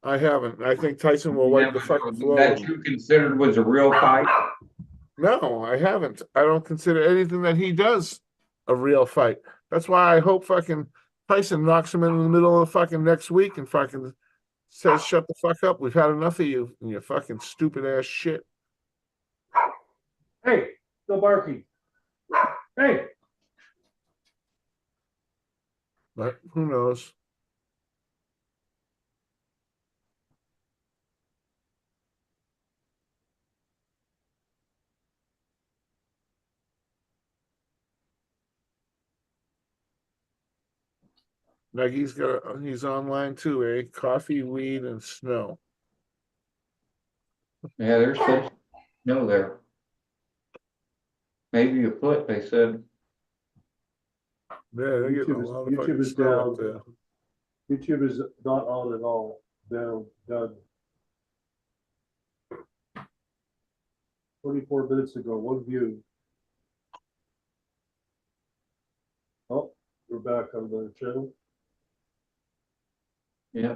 I haven't. I think Tyson will You wipe never the fucking floor with that him. you considered was a real fight. No, I haven't. I don't consider anything that he does a real fight. That's why I hope fucking Tyson knocks him in the middle of fucking next week and fucking says, "Shut the fuck up. We've had enough of you and your fucking stupid ass shit." Hey, no barking. Hey, But who knows? Like he's online too, eh? Coffee, weed, and snow. Yeah, there's supposed to snow there. Maybe a foot, they said. Yeah, they're getting a lot of YouTube fucking is snow up down. there. YouTube is not on at all. Down, done. 24 minutes ago, one view. Oh, we're back on the channel. Yeah.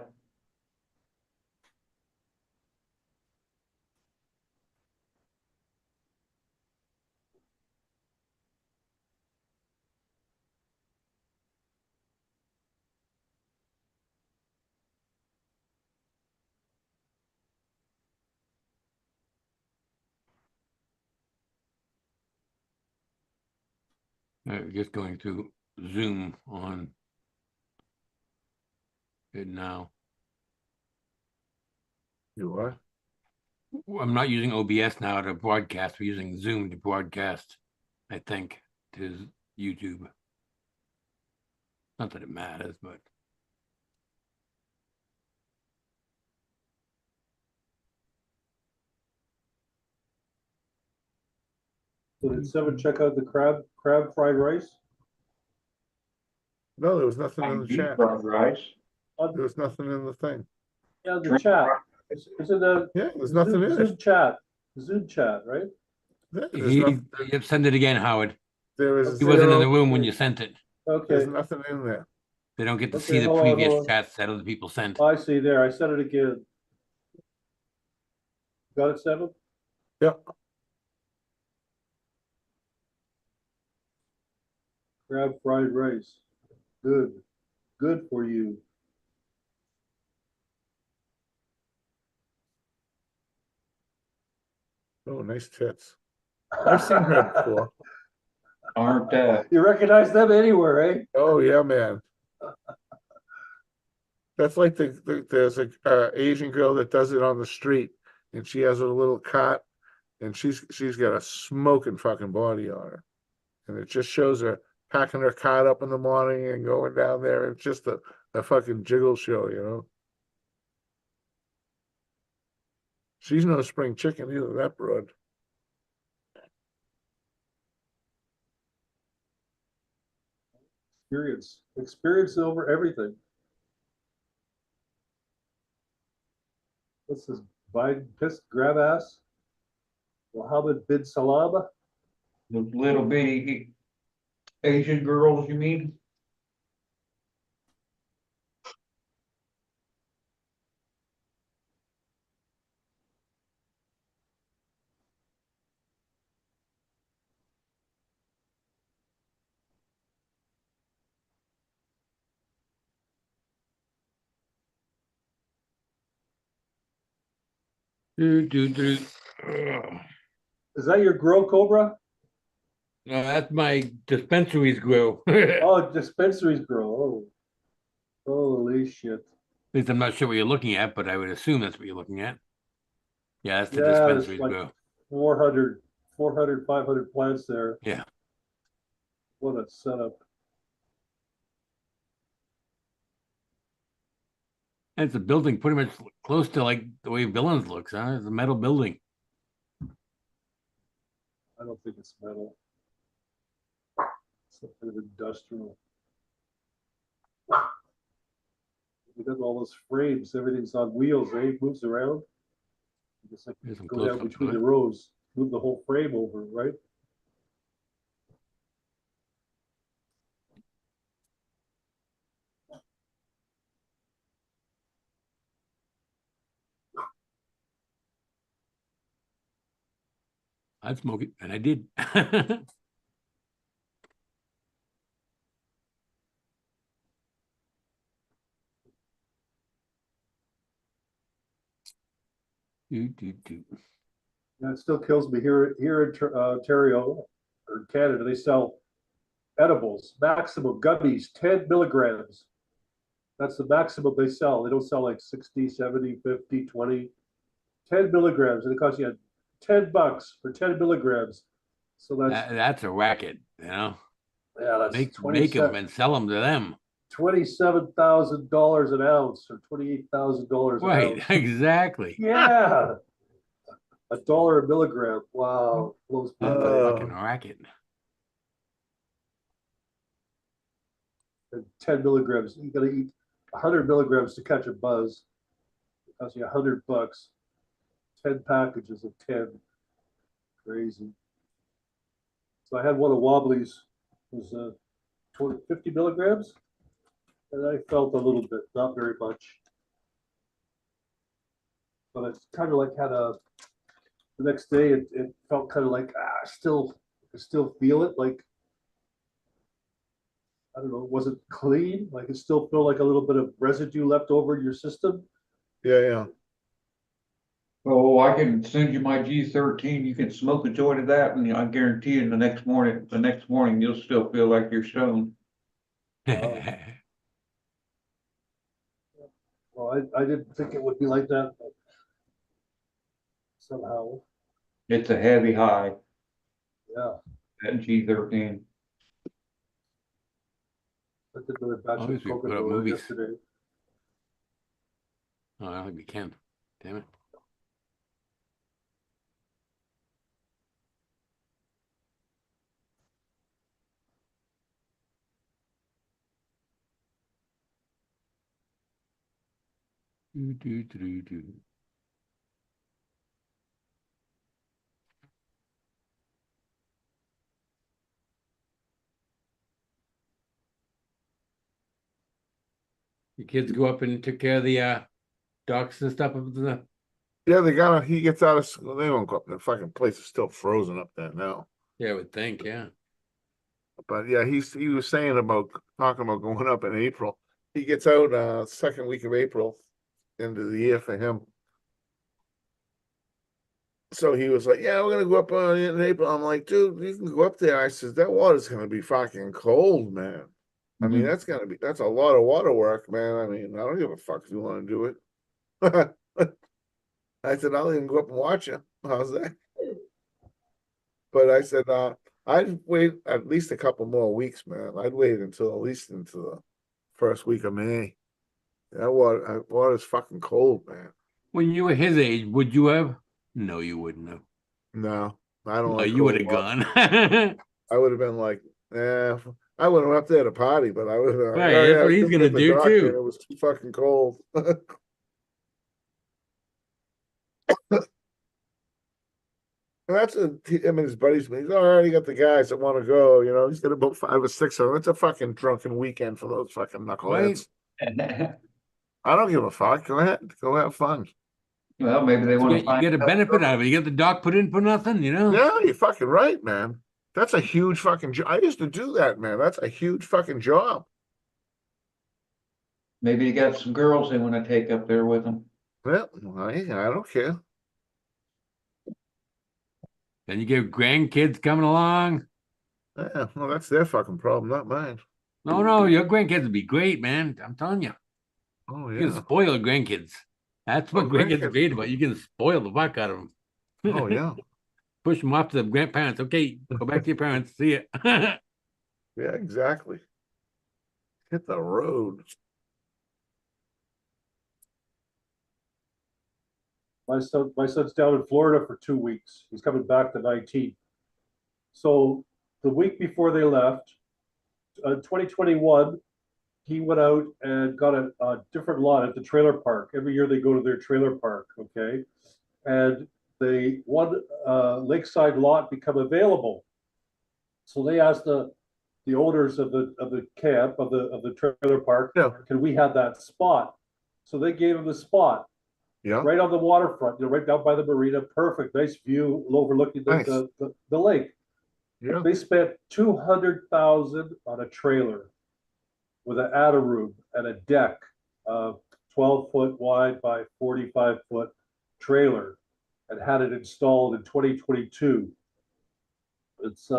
Just going to Zoom on it now. You what? I'm not using OBS now to broadcast. We're using Zoom to broadcast, I think, to YouTube. Not that it matters, but So did someone check out the crab fried rice? No, there was nothing in the Deep chat. fried rice. There was nothing in the thing. Yeah, the chat. Is it a Yeah, there's nothing in Zoom it. chat? Zoom chat, right? Yeah, there's nothing. send it again, Howard. There is He wasn't in the zero. room when you sent it. There's Okay. nothing in there. They don't get to see Okay, the hold on, previous hold on. chats that other people sent. I see there. I said it again. Got it, Seven? Yep. Crab fried rice. Good. Good for you. Oh, nice tits. I've seen her before. Aren't You recognize them anywhere, eh? Oh yeah, man. That's like there's a Asian girl that does it on the street, and she has a little cot, and she's got a smoking fucking body on her, and it just shows her packing her cot up in the morning and going down there. It's just a fucking jiggle show, you know. She's no spring chicken either, that broad. Experience over everything. What's this? Biden pissed grab ass? Mohammed bin Salama? those little bitty Asian girls, you mean? Do, do, do. Is that your grow cobra? No, that's my dispensaries grow. Oh, dispensaries grow. Oh, holy shit. At least I'm not sure what you're looking at, but I would assume that's what you're looking at. Yeah, that's the Yeah, there's dispensaries like grow. 500 plants there. Yeah. What a setup. And it's a building pretty much close to like the way Villains looks, huh? It's a metal building. I don't think it's metal. Some kind of industrial. You got all those frames, everything's on wheels, eh? It moves around. Just like Here's some go down close-ups between of the it. rows, move the whole frame over, right? I'd smoke it, and I did. Do. That still kills me here in Ontario or Canada. They sell edibles, maximum gummies, 10 milligrams. That's the maximum they sell. They don't sell like 60, 70, 50, 20, 10 milligrams. And it costs you $10 for 10 milligrams. So That's a racket, yeah, that's make them and sell them to them. $27,000 an ounce or $28,000 an Right, ounce. exactly. Yeah. $1 a milligram. Wow. Blows my That's mind. a fucking racket. And 10 milligrams. You gotta eat 100 milligrams to catch a buzz. It costs you $100. 10 packages of 10. Crazy. So I had one of Wobbly's. It was 50 milligrams. And I felt a little bit, not very much. But it's kind of like the next day it felt kind of like I still feel it, like I don't know, was it clean? Like it still felt like a little bit of residue left over in your system. Yeah. Oh, I can send you my G13. You can smoke a joint of that, and I guarantee you, the next morning, you'll still feel like you're stoned. Well, I didn't think it would be like that, but somehow, It's a heavy high, yeah. that G13. I did another batch of Obviously, put up coconut oil movies. yesterday. Oh, I don't think we can. Damn it. Do. Your kids go up and took care of the ducks and stuff up at the Yeah, he gets out of school. They won't go up. The fucking place is still frozen up there now. Yeah, I would think, yeah. But yeah, he was saying talking about going up in April. He gets out second week of April, end of the year for him. So he was like, "Yeah, we're gonna go up in April." I'm like, "Dude, you can go up there." I says, "That water's gonna be fucking cold, man. I mean, that's a lot of water work, man. I mean, I don't give a fuck if you want to do it." I said, "I'll even go up and watch you." How's that? But I said, I'd wait at least a couple more weeks, man. I'd wait until at least into the first week of May. That water's fucking cold, man. When you were his age, would you have? No, you wouldn't have. No, I don't No, like you would cold have water. gone. I would have been like, I would have up there to party, but I would have Right, that's what he's gonna do too. It was too fucking cold. And him and his buddies. He's already got the guys that want to go. He's got about 5 or 6 of them. It's a fucking drunken weekend for those fucking knuckleheads. Right. I don't give a fuck. Go ahead, go have fun. Well, maybe they want to You get a benefit out of it. You get the doc put in for nothing, Yeah, you're fucking right, man. That's a huge fucking job. I used to do that, man. That's a huge fucking job. Maybe you got some girls they want to take up there with them. Well, I don't care. Then you get grandkids coming along. Yeah, well, that's their fucking problem, not mine. No, your grandkids would be great, man. I'm telling you. Oh You can yeah. spoil grandkids. That's what grandkids are grandkids. made about. You can spoil the fuck out of them. Oh yeah. Push them off to the grandparents. Okay, go back to your parents. See ya. Yeah, exactly. Hit the road. My son's down in Florida for 2 weeks. He's coming back the 19th. So the week before they left, 2021, he went out and got a different lot at the trailer park. Every year they go to their trailer park, okay? And they one lakeside lot become available. So they asked the owners of the camp of the trailer park, Yeah. can we have that spot? So they gave him the spot. Yeah, right on the waterfront, right down by the marina, perfect, nice view overlooking Nice. the lake. yeah. They spent 200,000 on a trailer with an attic room and a deck, 12-foot wide by 45-foot trailer, and had it installed in 2022. It's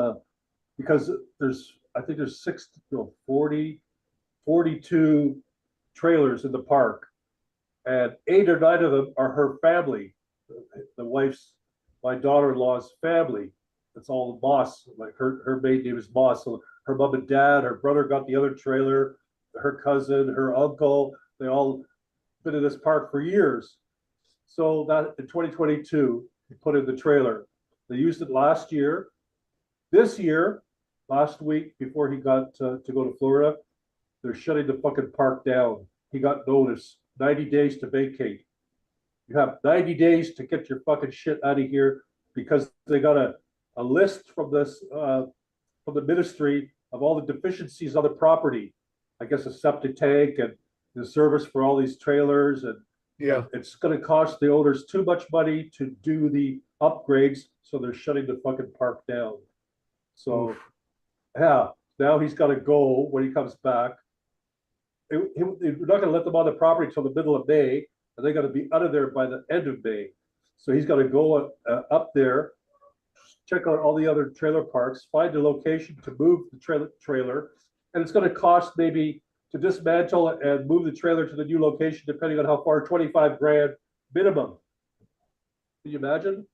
because I think there's 42 trailers in the park, and 8 or 9 of them are her family, my daughter-in-law's family. It's all the boss. Like her maiden name is Boss. So her mom and dad, her brother got the other trailer, her cousin, her uncle. They all been in this park for years. So that in 2022, he put in the trailer. They used it last year. This year, last week before he got to go to Florida, they're shutting the fucking park down. He got notice, 90 days to vacate. You have 90 days to get your fucking shit out of here, because they got a list from from the ministry of all the deficiencies on the property. I guess a septic tank and the service for all these trailers, and Yeah. it's going to cost the owners too much money to do the upgrades, so they're shutting the fucking park down. So, Oof. yeah, now he's got to go when he comes back. We're not going to let them on the property until the middle of May, and they got to be out of there by the end of May. So he's got to go up there, check out all the other trailer parks, find a location to move the trailer, and it's going to cost maybe to dismantle and move the trailer to the new location, depending on how far, 25 grand minimum. Can you imagine?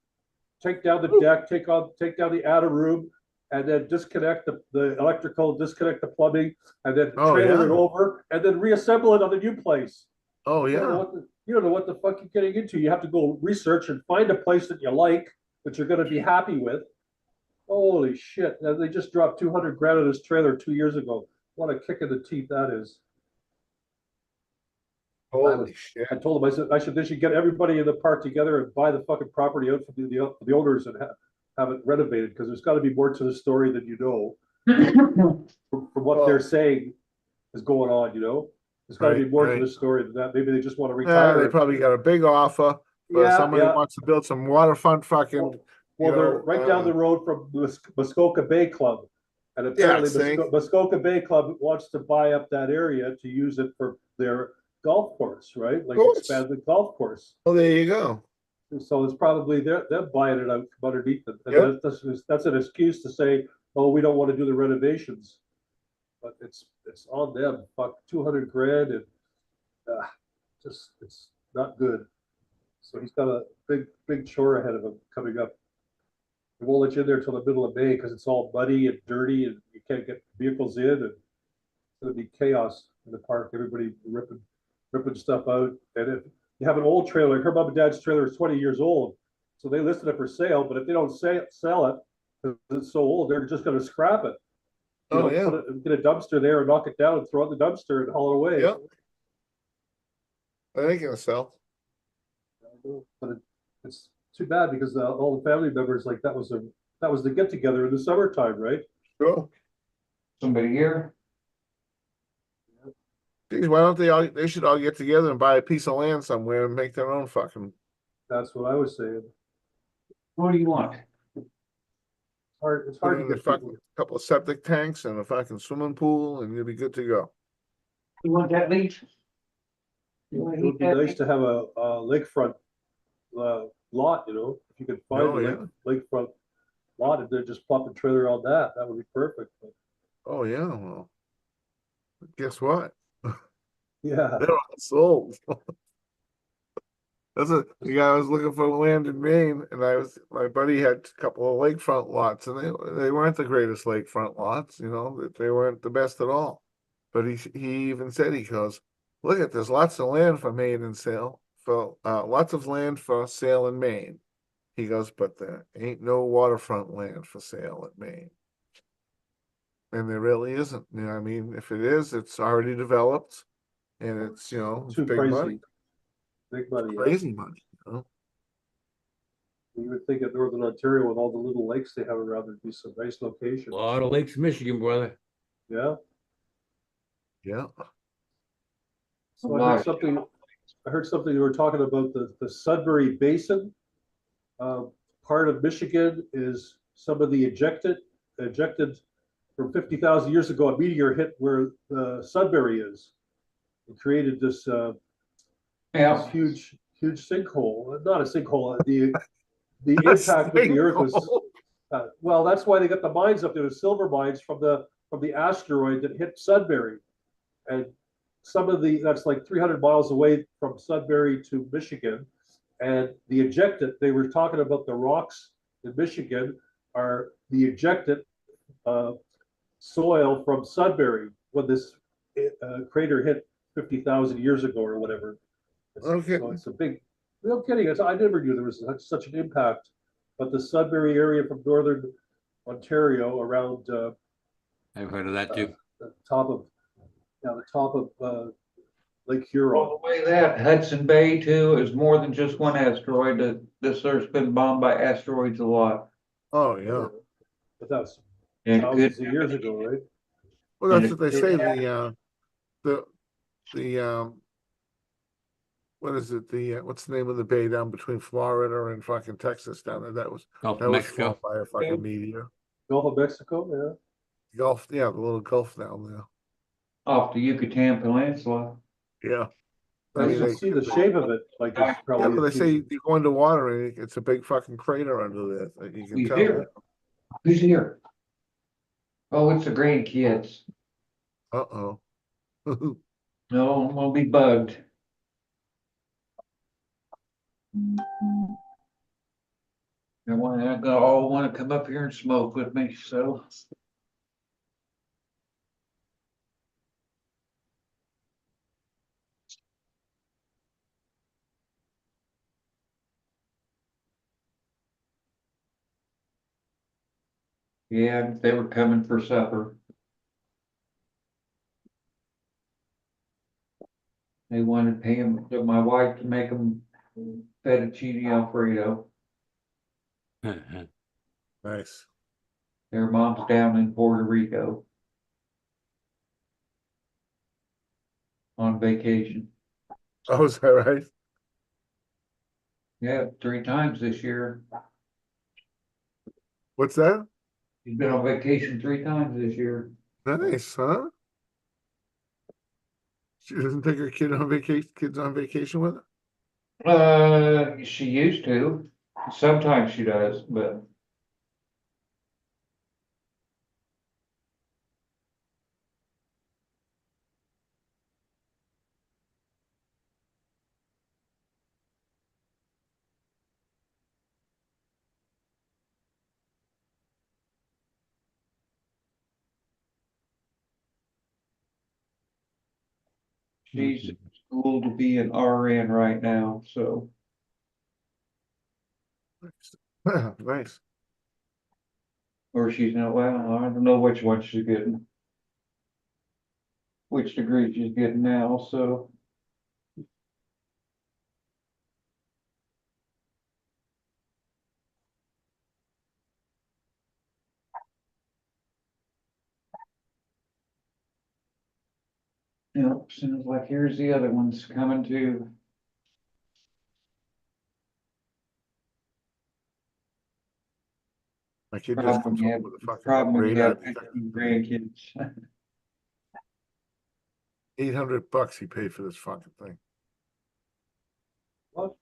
Take down the deck, take down the outer room, and then disconnect the electrical, disconnect the plumbing, and then trailer it over, and then reassemble it on the new place. Oh, You yeah. don't know what the fuck you're getting into. You have to go research and find a place that you like, that you're going to be happy with. Holy shit. Now, they just dropped 200 grand on this trailer 2 years ago. What a kick in the teeth that is. Holy shit. I told them, they should get everybody in the park together and buy the fucking property out for the owners and have it renovated, because there's got to be more to the story than you know. From what they're saying is going on, there's got to be more to the story than that. Maybe they just want to retire. They probably got a big offer for somebody who wants to build some waterfront fucking. Well, they're right down the road from Muskoka Bay Club. And apparently Muskoka Bay Club wants to buy up that area to use it for their golf course, right? Like expand the golf course. Well, there you go. So it's probably they're buying it out from underneath it. And that's an excuse to say, oh, we don't want to do the renovations. But it's on them. Fuck, 200 grand, and it's not good. So he's got a big chore ahead of him coming up. They won't let you in there till the middle of May because it's all muddy and dirty, and you can't get vehicles in, and it's gonna be chaos in the park. Everybody ripping stuff out. And if you have an old trailer, like her mom and dad's trailer is 20 years old, so they listed it for sale. But if they don't sell it because it's so old, they're just gonna scrap it. Get a dumpster there and knock it down and throw it in the dumpster and haul it away. Yeah. I ain't gonna sell. But it's too bad, because all the family members, like that was the get together in the summertime, right? Sure. Somebody here? Geez, why don't they should all get together and buy a piece of land somewhere and make their own fucking. That's what I was saying. What do you want? It's hard to get fucking couple of septic tanks and a fucking swimming pool, and you'll be good to go. You want that leaf? It would be nice to have a lakefront lot, if you could find a lakefront lot and then just plop a trailer on that would be perfect. But, oh yeah, well, guess what? Yeah, They're all sold. The guy was looking for land in Maine, and my buddy had a couple of lakefront lots, and they weren't the greatest lakefront lots, they weren't the best at all. But he even said, he goes, look, there's lots of land for Maine and sale, for lots of land for sale in Maine. He goes, but there ain't no waterfront land for sale in Maine. And there really isn't. I mean, if it is, it's already developed, and it's it's too big crazy. money. Big money. Crazy money. You would think of Northern Ontario with all the little lakes they have around, there'd be some nice locations. A lot of lakes, Michigan, brother. Yeah. Yeah. So I heard I heard something you were talking about the Sudbury Basin. Uh, Part of Michigan is some of the ejected from 50,000 years ago. A meteor hit where Sudbury is and created this Yeah, huge sinkhole. Not a sinkhole. The impact of the Earth was well. That's why they got the mines up there, the silver mines from the asteroid that hit Sudbury, and some of that's like 300 miles away from Sudbury to Michigan. And the ejected, they were talking about the rocks in Michigan are the ejected soil from Sudbury when this crater hit 50,000 years ago or whatever. Okay. So it's a big, no kidding. I never knew there was such an impact. But the Sudbury area from northern Ontario around I've heard of that too. the top of Lake all Huron. the way that Hudson Bay too is more than just one asteroid. This Earth's been bombed by asteroids a lot. Oh, yeah. But that's And it thousands could, of years ago, right? Well, And that's it- what they say, the, what is it, what's the name of the bay down between Florida and fucking Texas down there? That was Gulf that of was Mexico. formed by a fucking meteor. Gulf of Mexico, yeah. Gulf, yeah, the little Gulf down there. off the Yucatan Peninsula. Yeah. I I mean, can see the shape of it, like it's yeah, probably but a they say huge- you go into water and it's a big fucking crater under there. Like, you can Who's tell. here? Who's here? Oh, it's the grandkids. Uh-oh. No, I'm gonna be bugged. They all wanna come up here and smoke with me, so. Yeah, they were coming for supper. They wanted my wife to make them fettuccine Alfredo. Nice. Their mom's down in Puerto Rico on vacation. Oh, is that right? Yeah, 3 times this year. What's that? She's been on vacation 3 times this year. Nice, huh? She doesn't take her kids on vacation with her? She used to. Sometimes she does, but she's in school to be an RN right now, so. Nice. Or she's not, well, I don't know which one she's getting. Which degree she's getting now, so. Yep, seems like here's the other ones coming too. My kid just comes home with a Problem fucking when you radar have detector. 15 grandkids. $800 he paid for this fucking thing. What?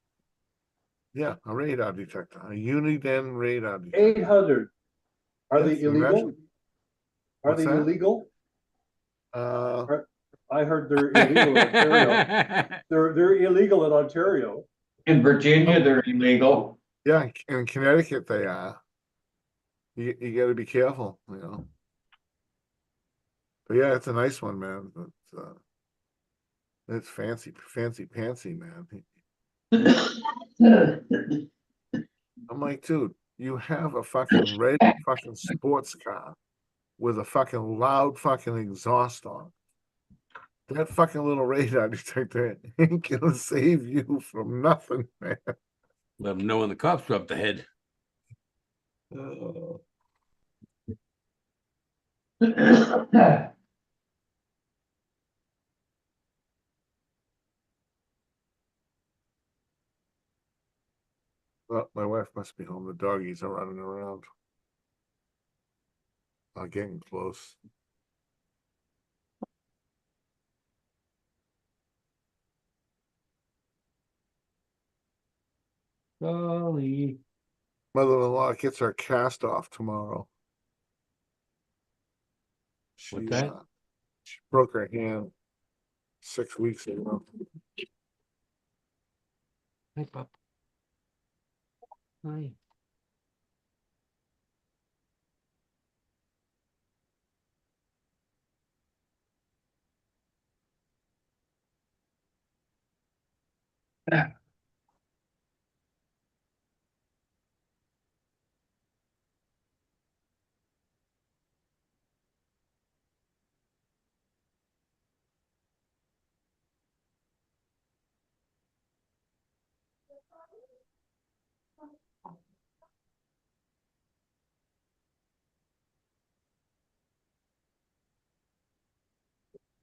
Yeah, a radar detector, a Uniden radar detector. 800. Are Yes, they you illegal? imagine? Are What's they that? illegal? Uh, I heard they're illegal in Ontario. They're illegal in Ontario. In Virginia, they're illegal. yeah, in Connecticut they are. You gotta be careful, you know. But yeah, it's a nice one, man. It's fancy, fancy, man. I'm like, dude, you have a fucking red fucking sports car with a fucking loud fucking exhaust on. That fucking little radar detector ain't gonna save you from nothing, man. Let them know when the cops are up the head. Well, my wife must be home. The doggies are running around. Getting close. Golly. Mother-in-law gets her cast off tomorrow. She, What's that? she broke her hand 6 weeks ago. Hi, pup. Hi.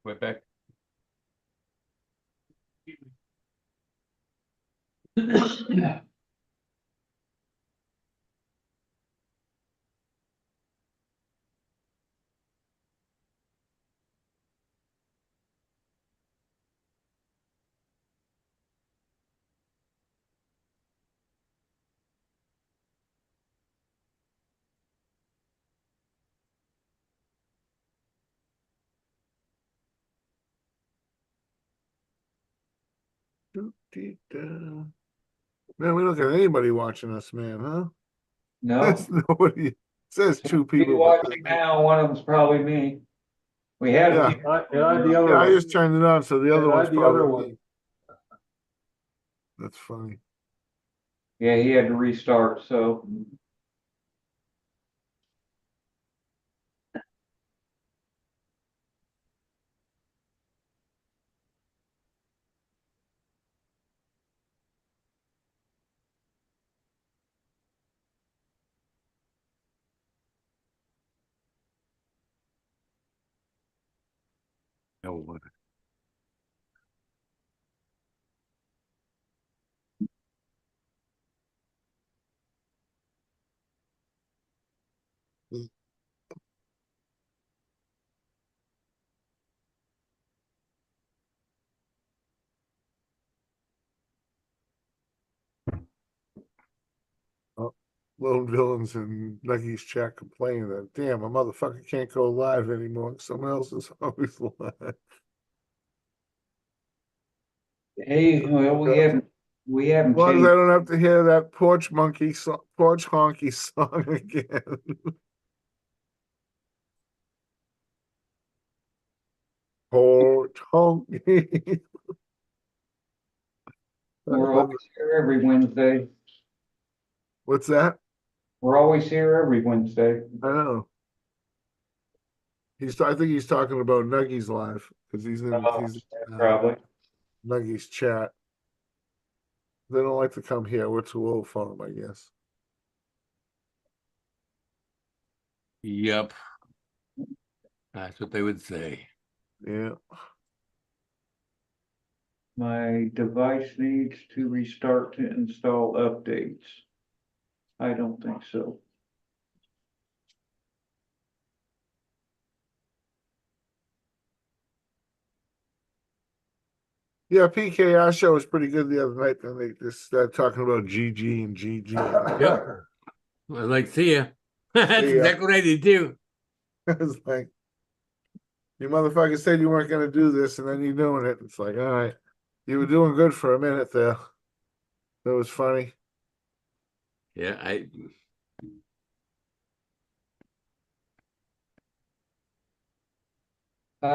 Right back. Man, we don't got anybody watching us, man, huh? No, There's nobody. It says two be people. But watching now, one of them's probably me. We had a Yeah. few. And I had the other yeah, I one. just turned it on, so the other And I one's had the other probably one. me. That's funny. Yeah, he had to restart, so. No one. Oh, Lone Villains and Nuggy's chat complaining that, damn, a motherfucker can't go live anymore. Someone else is always live. Hey, well, we As haven't long as I changed. don't have to hear that porch honky song again. Porch honky. We're always here every Wednesday. What's that? We're always here every Wednesday. I know. I think he's talking about Nuggy's live because he's Probably. Nuggy's chat. They don't like to come here. We're too old for them, I guess. Yep. That's what they would say. Yeah. My device needs to restart to install updates. I don't think so. Yeah, PKR show was pretty good the other night. Then they just started talking about GG and GG. Yep. I was like, see ya. That's See ya. exactly what I did too. It's like, you motherfuckers said you weren't going to do this, and then you're doing it. It's like, all right, you were doing good for a minute there. That was funny. Yeah, I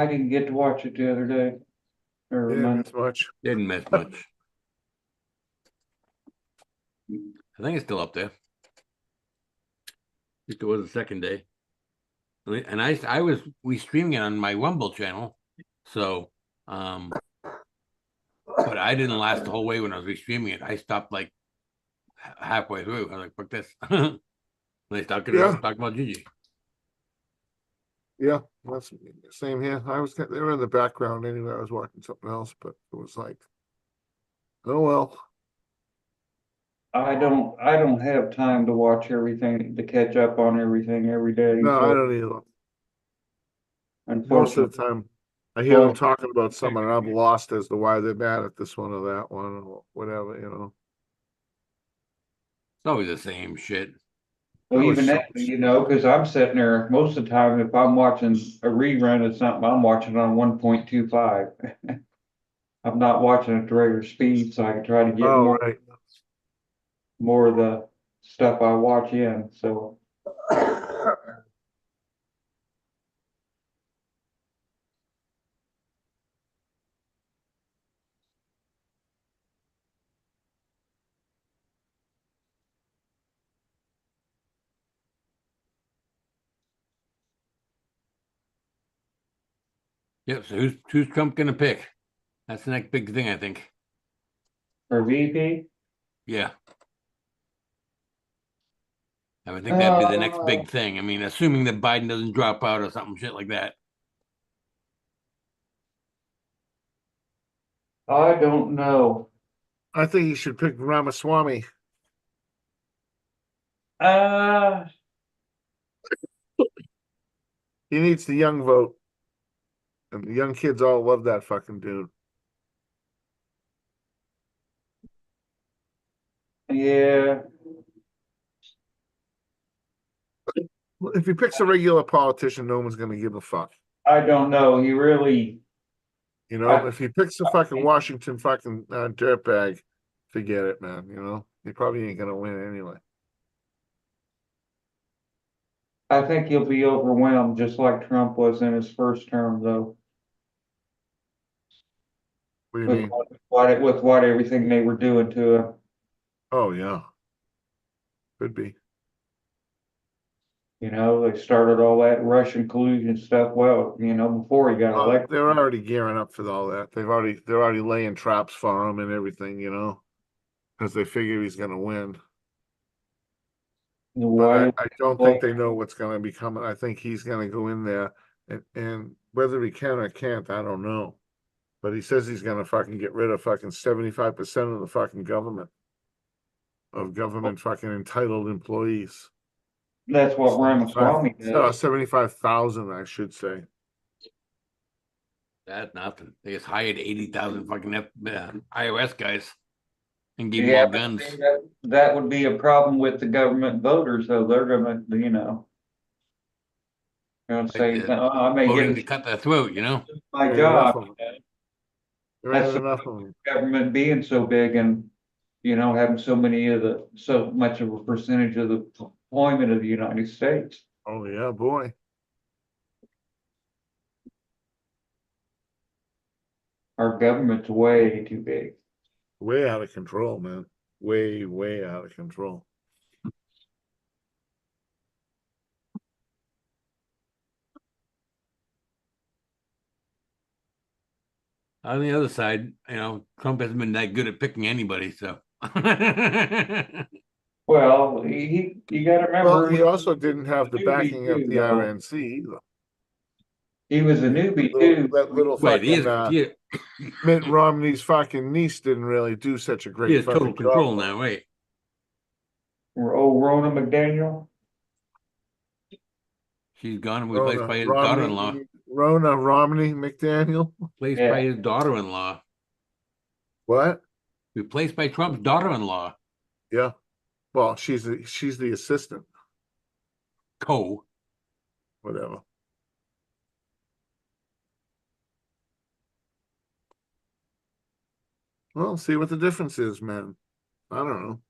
didn't get to watch it the other day. Or Didn't Monday. miss much. didn't miss much. I think it's still up there. It was the second day. And we streaming it on my Rumble channel. So but I didn't last the whole way when I was restreaming it. I stopped like halfway through. I was like, fuck this. And I stopped talking about Gigi. Yeah, that's same here. They were in the background anyway. I was watching something else, but it was like, oh well. I don't have time to watch everything, to catch up on everything every day, No, I so don't either. Most of unfortunately. the time, I hear them Well, talking about someone and I'm lost as to why they're mad at this one or that one or whatever, you know. It's always the same shit. well, Always even that, something. cause I'm sitting there, most of the time, if I'm watching a rerun of something, I'm watching it on 1.25. I'm not watching it at regular speed, so I can try to get Oh, right. more of the stuff I watch in, so. Yep. So who's Trump gonna pick? That's the next big thing, I think. For VP? Yeah. I would think that'd be the next big thing. I mean, assuming that Biden doesn't drop out or something shit like that. I don't know. I think you should pick Ramaswamy. Uh, He needs the young vote. And the young kids all love that fucking dude. yeah, If he picks a regular politician, no one's gonna give a fuck. I don't know. He really, You know, I, if he picks a fucking Washington fucking dirtbag, forget it, man. You know, he probably ain't gonna win anyway. I think he'll be overwhelmed, just like Trump was in his first term, though, What do you mean? with what everything they were doing to him. Oh yeah, could be. They started all that Russian collusion stuff. Well, before he got elected. They're already gearing up for all that. They're already laying traps for him and everything, you know, because they figure he's gonna win. But Why? I don't think they know what's gonna be coming. I think he's gonna go in there and whether he can or can't, I don't know. But he says he's gonna fucking get rid of fucking 75% of the fucking government fucking entitled employees. That's what 75, Ramaswamy does. 75,000, I should say. That's nothing. They just hired 80,000 fucking iOS guys and gave them Yeah, all but guns. see, that would be a problem with the government voters, though. They're gonna say, Like no, I may voting to get cut their throat, you know? my There ain't enough job. of them. There That's ain't the enough of them. government being so big and, having so much of a percentage of the employment of the United States. Oh yeah, boy. Our government's way too big. Way out of control, man. Way, way out of control. On the other side, Trump hasn't been that good at picking anybody, so Well, you gotta Well, remember, he he was also didn't have the a newbie backing of too, the though. RNC either. He was a You know, newbie too. that little wait, fucking he Mitt Romney's fucking niece didn't really do such a great has total fucking job. control now, wait. Old Rona McDaniel. She's gone and replaced by his daughter-in-law. Rona Romney McDaniel. Replaced by Yeah, his daughter-in-law. What? Replaced by Trump's daughter-in-law. Yeah. Well, she's the assistant. Co. Whatever. Well, see what the difference is, man. I don't know.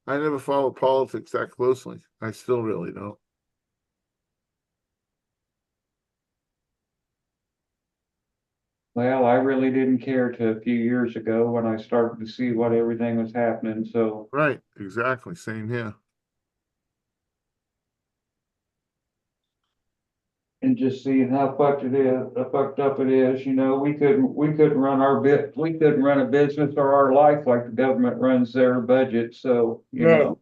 I never followed politics that closely. I still really don't. well, I really didn't care till a few years ago when I started to see what everything was happening, so. Right, exactly. Same here. And just seeing how fucked up it is, we couldn't we couldn't run a business or our life like the government runs their budget, so, No.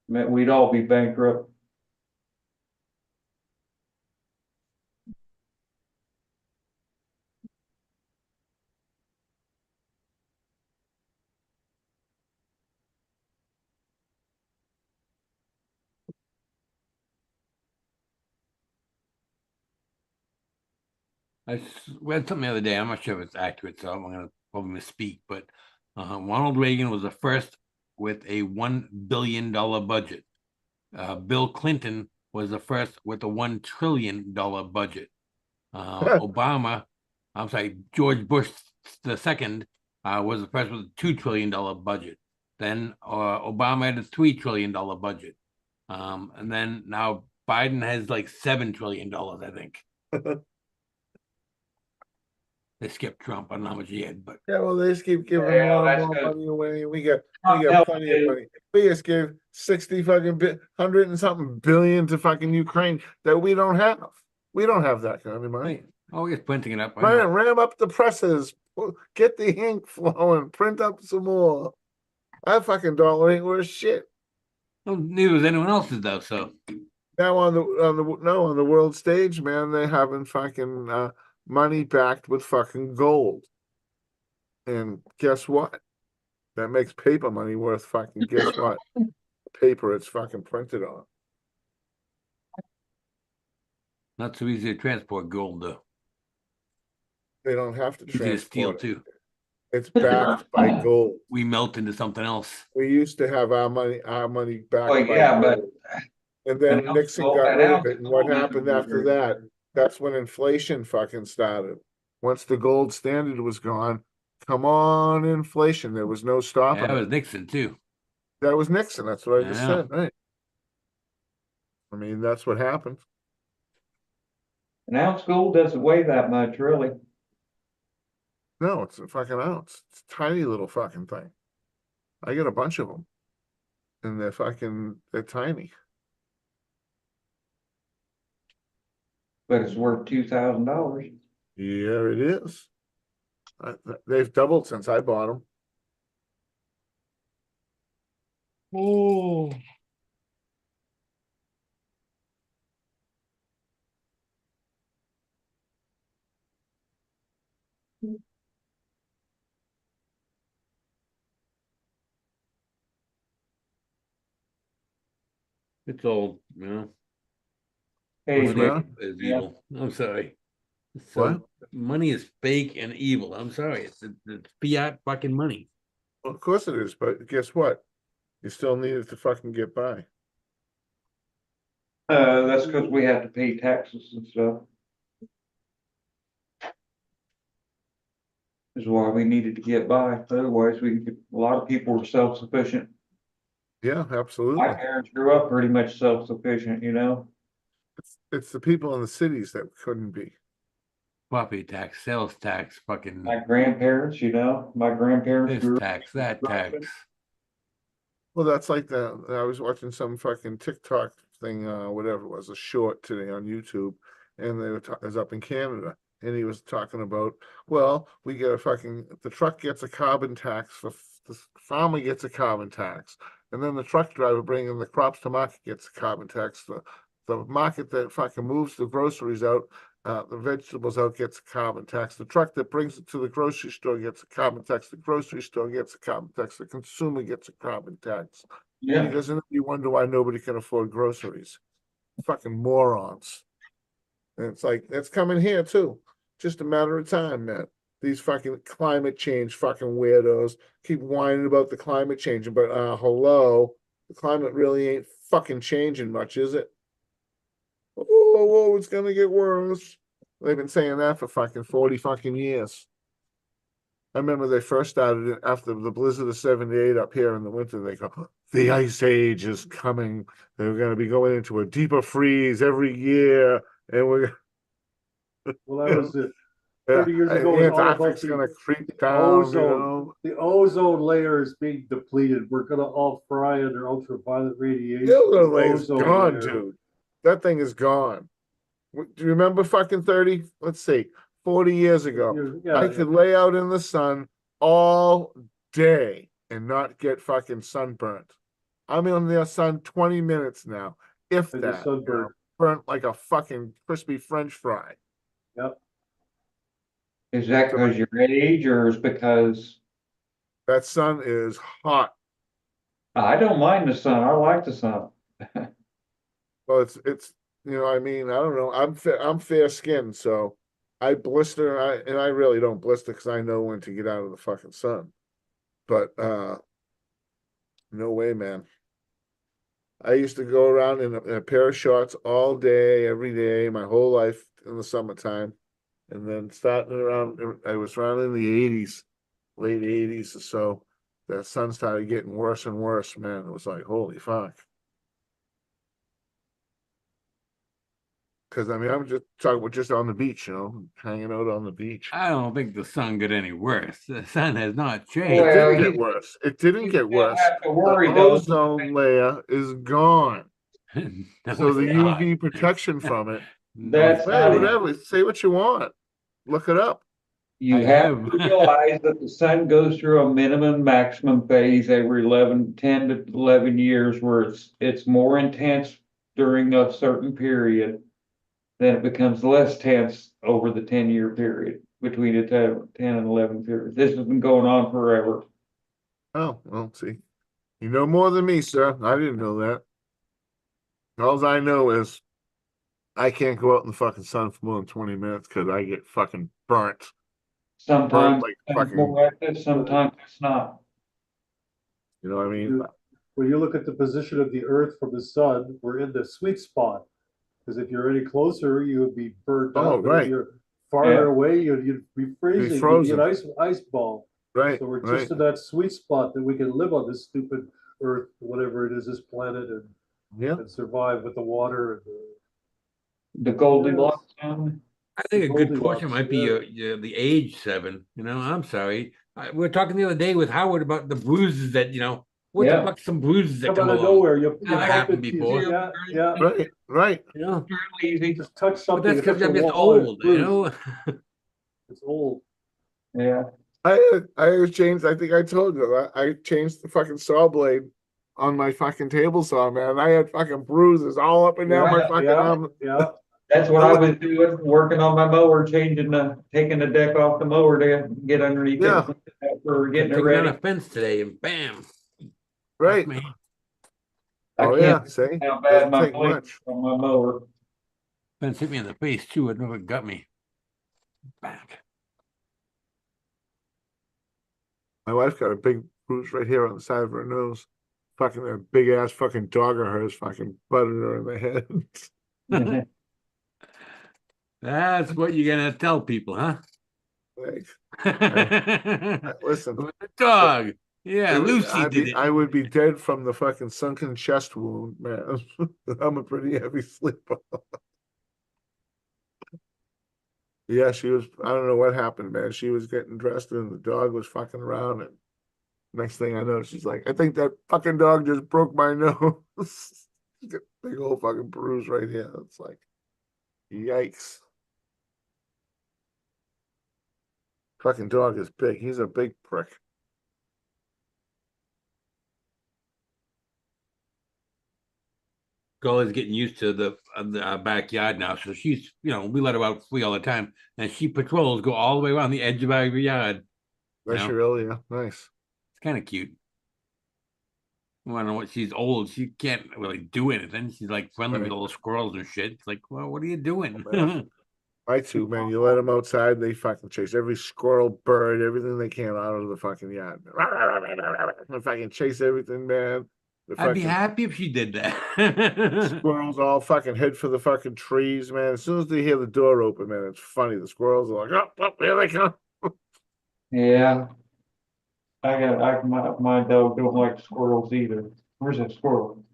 meant we'd all be bankrupt. read something the other day. I'm not sure if it's accurate, so I'm going to probably misspeak. But Ronald Reagan was the first with a $1 billion budget. Bill Clinton was the first with a $1 trillion budget. Obama, I'm sorry, George Bush II was the first with a $2 trillion budget. Then Obama had a $3 trillion budget. And then now Biden has like $7 trillion, I think. They skipped Trump. I don't know how much he had, but Yeah, well, they just keep giving Yeah, more and that's more good. money away. We got Trump plenty of helped money. We just gave 60 fucking 100 and something billion to fucking Ukraine that we don't have. We don't have that kind of money. right. Oh, he's printing it up. I know. Ram up the presses, get the ink flowing, print up some more. That fucking dollar ain't worth shit. Well, neither was anyone else's though. So Now on the world stage, man, they having fucking money backed with fucking gold. And guess what? That makes paper money worth fucking guess what? Paper it's fucking printed on. not so easy to transport gold though. They don't have to Easy to steal transport. too. It's backed by gold. We melt into something else. We used to have our money backed Well, by yeah, but gold. And then an ounce Nixon gold- got an rid of ounce it. And what gold happened isn't after very- that? That's when inflation fucking started. Once the gold standard was gone, come on, inflation. There was no Yeah, stopping that it. was Nixon too. That was Nixon. That's what I just Yeah. said, right? I mean, that's what happened. An ounce gold doesn't weigh that much, really. No, it's a fucking ounce. It's a tiny little fucking thing. I get a bunch of them. And they're tiny. But it's worth $2,000. Yeah, it is. They've doubled since I bought them. Oh. It's old, you know. Hey, What's the Dick, matter? Is Yeah. evil. I'm sorry. What? Money is fake and evil. I'm sorry. It's fiat fucking money. Well, of course it is, but guess what? You still need it to fucking get by. that's because we have to pay taxes and stuff. Is why we needed to get by. Otherwise, a lot of people were self-sufficient. Yeah, absolutely. My parents grew up pretty much self-sufficient, you know? It's the people in the cities that couldn't be. Property tax, sales tax, fucking My grandparents, you know, my grandparents this grew up. tax, that tax. Well, that's like I was watching some fucking TikTok thing, whatever it was, a short today on YouTube, and it was up in Canada, and he was talking about, well, we get the truck gets a carbon tax, the farmer gets a carbon tax, and then the truck driver bringing the crops to market gets a carbon tax. The market that fucking moves the groceries out, the vegetables out gets a carbon tax. The truck that brings it to the grocery store gets a carbon tax. The grocery store gets a carbon tax. The consumer gets a carbon tax. And he Yeah, goes, and you wonder why nobody can afford groceries. Fucking morons. And it's like, that's coming here too. Just a matter of time, man. These fucking climate change fucking weirdos keep whining about the climate changing, but hello, the climate really ain't fucking changing much, is it? Oh, it's gonna get worse. They've been saying that for fucking 40 fucking years. I remember they first started it after the blizzard of 78 up here in the winter. They go, the ice age is coming. They're going to be going into a deeper freeze every year. And Well, that was it. 30 years ago, it was all about Antarctic's going to the creep down, you ozone. know. The ozone layer is being depleted. We're gonna all fry under ultraviolet radiation. The ozone layer's Ozone gone, layer. dude. That thing is gone. Do you remember fucking 30? Let's see, 40 years ago. Yeah, I could lay out in the sun all day and not get fucking sunburnt. I'm in the sun 20 minutes now, if and the that. sunburn. Burnt like a fucking crispy French fry. Yep. is that because your age or is because, That sun is hot. I don't mind the sun, I like the sun. Well, it's you know, I mean, I don't know. I'm fair skinned, so I blister, and I really don't blister because I know when to get out of the fucking sun. But no way, man. I used to go around in a pair of shorts all day, every day, my whole life in the summertime. And then starting around, I was around in the 80s, late 80s or so. The sun started getting worse and worse, man. It was like, holy fuck. Because I mean, I'm just talking about just on the beach, hanging out on the beach. I don't think the sun got any worse. The sun has not It changed. Well, didn't you- get worse. It didn't You get don't worse. have to The worry though. ozone layer is gone. No, So the it's not. UV protection from it. No, That's it's Hey, not not. whatever. Say what you want. Look it up. You I have have. to realize that the sun goes through a minimum maximum phase every 10 to 11 years where it's more intense during a certain period. Then it becomes less tense over the 10-year period between the 10 and 11 period. This has been going on forever. Oh, well, see. You know more than me, sir. I didn't know that. All I know is I can't go out in the fucking sun for more than 20 minutes because I get fucking burnt. Sometimes like it's fucking- more active, sometimes it's not. You know what I mean? When you look at the position of the Earth from the sun, we're in the sweet spot. Because if you're any closer, you would be burnt Oh, up. And right. if you're farther Yeah. away, you'd be freezing. You'd be frozen. an ice ball. Right, So we're right. just in that sweet spot that we can live on this stupid Earth, whatever it is, this planet, Yeah. and survive with the water and The Goldilocks zone. I think a good portion Goldilocks, might be the age 7. I'm sorry. We were talking the other day with Howard about the bruises that what Yeah. the fuck, some bruises that come come out of along. nowhere. You Never bump happened into- before. Yeah, yeah. Right, right. Really easy. Just touch But something. that's it because hits I'm the just wall, it's old. bruised. It's old. Yeah. I changed. I think I told you. I changed the fucking saw blade on my fucking table saw, man. I had fucking bruises all up and down my Yeah, fucking Yeah, arm. yeah. That's what I was doing, working on my mower, taking the deck off the mower to get underneath Yeah. it. For getting it Took down ready. a fence today and bam. Right. Me. I Oh can't yeah. See, how bad doesn't my take blade much. is on my mower. Fence hit me in the face too. I don't know if it got me. Back. My wife got a big bruise right here on the side of her nose. Fucking a big ass fucking dog of hers fucking butted her in the head. That's what you're gonna tell people, huh? Like, Listen, listen, the dog. Yeah, Lucy I'd did be, it. I would be dead from the fucking sunken chest wound, man. I'm a pretty heavy sleeper. Yeah, she was. I don't know what happened, man. She was getting dressed and the dog was fucking around. And next thing I know, she's like, I think that fucking dog just broke my nose. Got a big old fucking bruise right here. It's like, yikes. Fucking dog is big. He's a big prick. Girl is getting used to the backyard now, so she's we let her out free all the time, and she patrols go all the way around the edge of our yard. Nice, know? really, yeah, nice. It's kind of cute. I don't know what she's old. She can't really do anything. She's like friendly with Right. all the squirrels and shit. It's like, well, what are you doing? man. My two, man, you let them outside, they fucking chase every squirrel, bird, everything they can out of the fucking yard. They fucking chase everything, man. The I'd be fucking happy if she did that. squirrels all fucking head for the fucking trees, man. As soon as they hear the door open, man, it's funny. The squirrels are like, oh, here they come. Yeah. My dog don't like squirrels either. Where's that squirrel?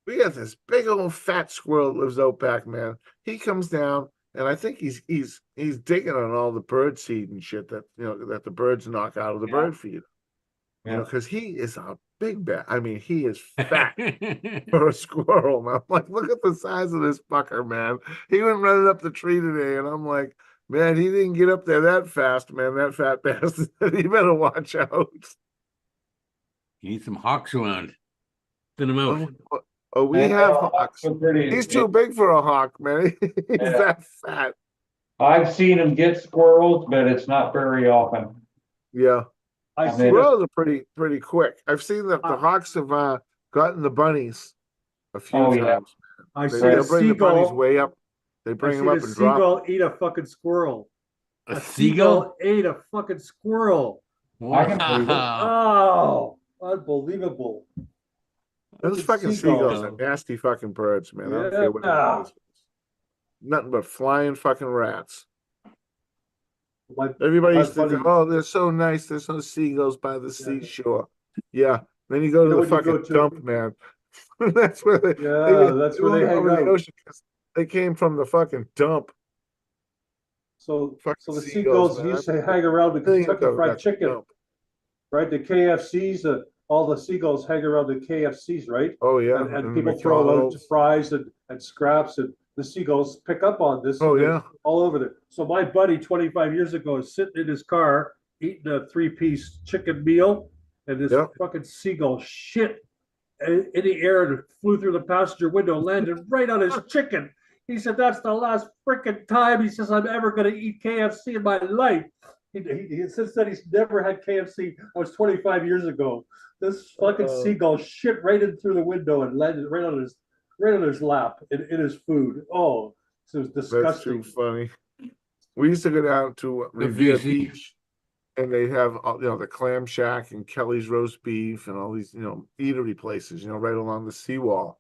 We got this big old fat squirrel that lives out back, man. He comes down, and I think he's digging on all the bird seed and shit that that the birds knock out of the bird feeder. Yeah. Because he is a big bat. I mean, he is fat for a squirrel. And I'm like, look at the size of this fucker, man. He went running up the tree today, and I'm like, man, he didn't get up there that fast, man. That fat bastard. He better watch out. You need some hawks around. Thin them out. We And have hawks hawks. are pretty- He's too big for a hawk, man. He's Yeah. that fat. I've seen them get squirrels, but it's not very often. Yeah. I I see mean, that. Squirrels are pretty quick. I've seen that the hawks have gotten the bunnies a few Oh, yeah. times. I see They'll a bring the bunnies seagull. way up. They I bring seen them a up and drop. seagull eat a fucking squirrel. A seagull? Ate a fucking squirrel. I can believe it. Wow. Oh, unbelievable. Those Fucking fucking seagulls are seagull. nasty fucking birds, man. I don't care what anybody Yeah. says. Nothing but flying fucking rats. My, Everybody my used to buddy, think, oh, they're so nice. There's no seagulls by the Yeah. seashore. Yeah. Then you go to the when you fucking go to, dump, man. That's where they yeah, that's where go they hang over the out. ocean 'cause they came from the fucking dump. So Fucking the seagulls, seagulls man. used to hang around the Millions Kentucky of them Fried got the Chicken, dump. right? The KFCs, all the seagulls hang around the KFCs, right? Oh yeah. And And people throw out McDonald's. fries and scraps, and the seagulls pick up on this. Oh and they're yeah. all over there. So my buddy 25 years ago is sitting in his car eating a 3-piece chicken meal, and this Yeah. fucking seagull shit in the air and flew through the passenger window, landed right on his chicken. He said, "That's the last freaking time," he says, "I'm ever going to eat KFC in my life." He since then he's never had KFC. That was 25 years ago. This fucking seagull shit right in through the window and landed right on his lap in his food. Oh, it was That's disgusting. too funny. We used to go down to Revere WC. Beach, and they have the Clam Shack and Kelly's roast beef and all these eatery places right along the seawall.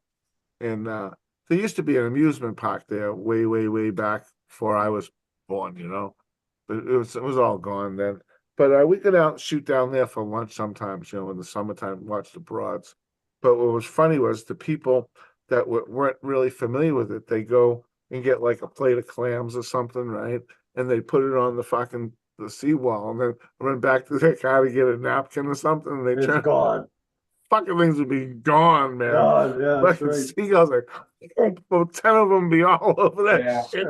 And there used to be an amusement park there way, way, way back before I was born. But it was all gone then. But we could out shoot down there for lunch sometimes. In the summertime, watch the broads. But what was funny was the people that weren't really familiar with it. They go and get like a plate of clams or something, right? And they put it on the seawall, and then run back to their car to get a napkin or something. And they It's turn, gone. fucking things would be gone, man. God, yeah, that's Fucking right. seagulls like, about 10 of them be all over that Yeah. shit.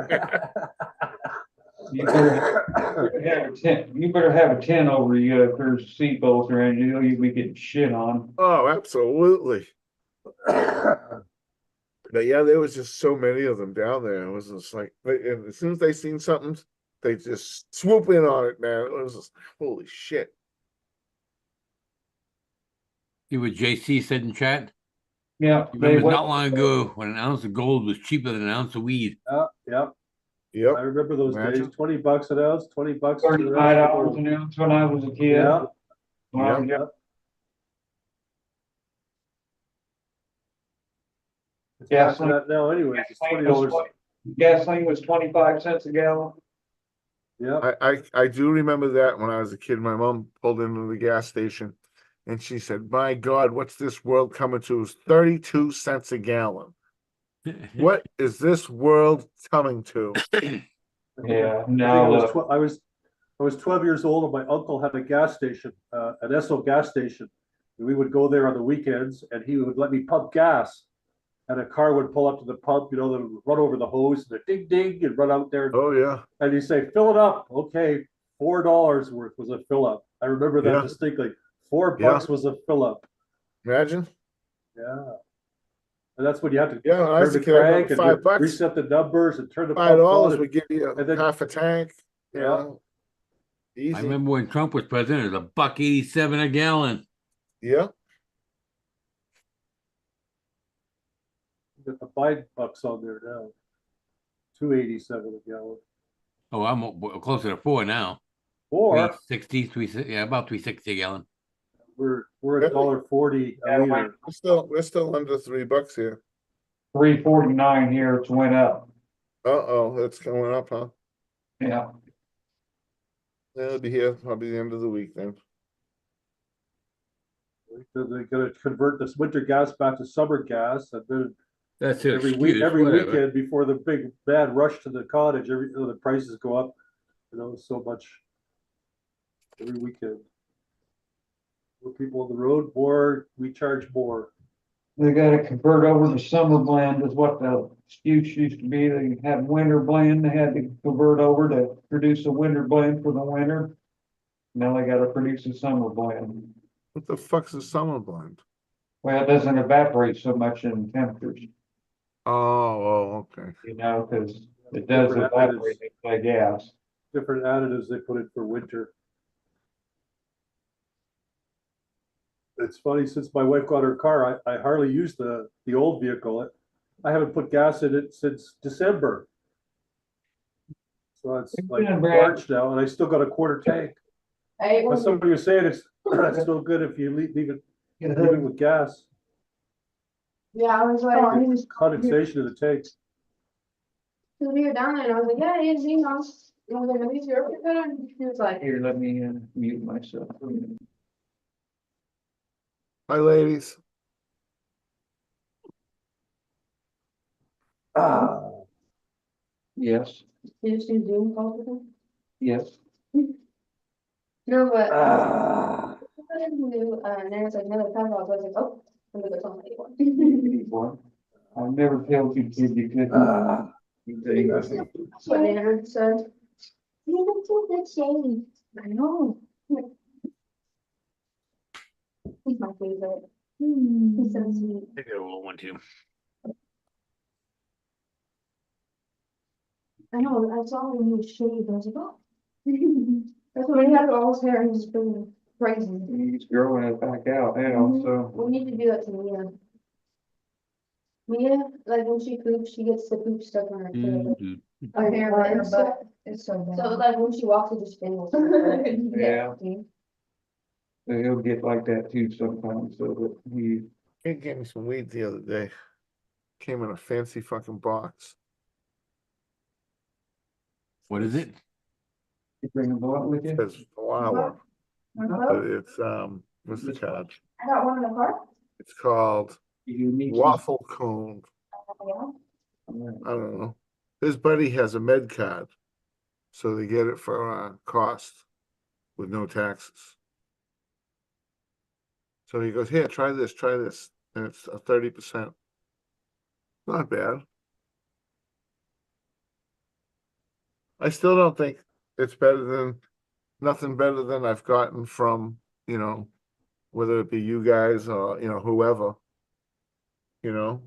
You better have a tent over you if there's seagulls around you. You'll be getting shit on. Oh, absolutely. But yeah, there was just so many of them down there. It was just like, and as soon as they seen something, they just swoop in on it, man. It was just holy shit. See what JC said in chat? Yeah, You they remember went. not long ago when an ounce of gold was cheaper than an ounce of weed. Yeah. Yep. I remember those Imagine. days. $20 an ounce, $20 $35 an ounce when I was a kid. Yeah. Well, Yeah. yeah. It's back to that now anyways. It's $20. Gasoline was 25 cents a gallon. Yeah. I do remember that when I was a kid. My mom pulled into the gas station and she said, "My God, what's this world coming to? It's 32 cents a gallon. What is this world coming to?" Yeah, I was 12 years old and my uncle had a gas station, an Esso gas station. And we would go there on the weekends and he would let me pump gas. And a car would pull up to the pump, they would run over the hose and the ding ding and run out there. Oh yeah. And he'd say, "Fill it up." Okay, $4 worth was a fill up. I remember that Yeah. distinctly. $4 Yeah. was a fill up. Imagine. Yeah. And that's when you have to Yeah, when I was turn a the kid, I crank remember and $5. reset the numbers and turn the pump $5 on. would give you and then- half a tank. Yeah. Easy. I remember when Trump was president, it was $1.87 a gallon. Yeah. Got the Biden bucks on there now. $2.87 a gallon. Oh, I'm closer to 4 now. Or 360, yeah, about 360 a gallon. we're Really? at $1.40 Yeah, a liter. We're still under $3 here. 349 here. It's went up. Uh-oh, it's going up, huh? Yeah. It'll be here probably the end of the week then. They're gonna convert this winter gas back to summer gas, and then That's an every excuse, whatever. weekend before the big bad rush to the cottage, the prices go up, so much every weekend. More people on the road, more we charge more. They gotta convert over to summer blend is what the excuse used to be. They had winter blend, they had to convert over to produce a winter blend for the winter. Now they gotta produce a summer blend. What the fuck's a summer blend? Well, it doesn't evaporate so much in temperatures, Oh, okay. because it does Different evaporate additives. like gas. Different additives they put in for winter. It's funny, since my wife got her car, I hardly use the old vehicle. I haven't put gas in it since December. So it's It's like been, Brad. March now, and I still got a quarter tank. I ate But one. somebody was saying it's still good if you leave it with gas. Yeah, I was like, The he was, Condensation of the tank. cause we were down there and I was like, yeah, it's, you know, and I was like, "Is your good?" And he was like, Here, let me mute myself. Hi, ladies. Ah, Yes, you just do Zoom calls with him? yes. No, but. ah. I didn't do, and then it's like another time, I was like, oh, I'm gonna go tell my one. One. I'll never tell you kid you couldn't. Ah. You think- That's what Nana said. You look so good, Shane. I know. He's my favorite. He's so sweet. I got a little one too. I know, I saw him, he was shaved, I was like, oh. That's when he had all his hair, he was been crazy. He's growing it back out now, so. We need to do that to Mia. Mia, like when she poops, she gets the poop stuck on her tail. Her hair and stuff. It's so bad. So like when she walks, it just dangles. Yeah. So he'll get like that too sometimes, so that he, He gave me some weed the other day. Came in a fancy fucking box. What is it? you bring a blunt with It you? says flower, but it's, what's the card? I got one in the car. It's called You need. waffle cone. I don't know. His buddy has a med card, so they get it for cost with no taxes. So he goes, here, try this, and it's a 30%. Not bad. I still don't think it's better than, nothing better than I've gotten from, you know, whether it be you guys or, you know, whoever. You know?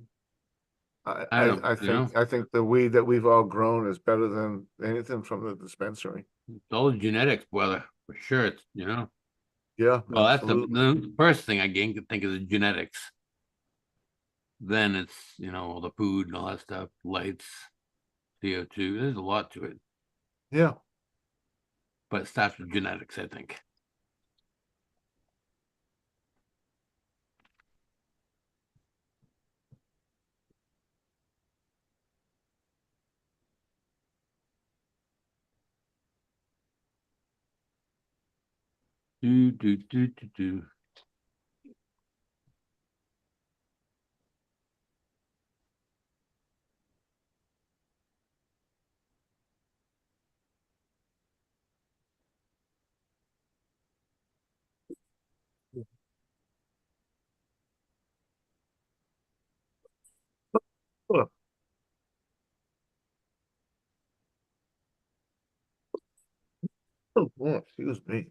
I don't, you know? I think the weed that we've all grown is better than anything from the dispensary. It's all the genetics, brother, for sure. It's, you know. Yeah, Well, that's absolutely. the first thing I can think of is genetics. Then it's, you know, all the food and all that stuff, lights, CO2. There's a lot to it, Yeah. but it starts with genetics, I think. Do. Huh. Oh, excuse me.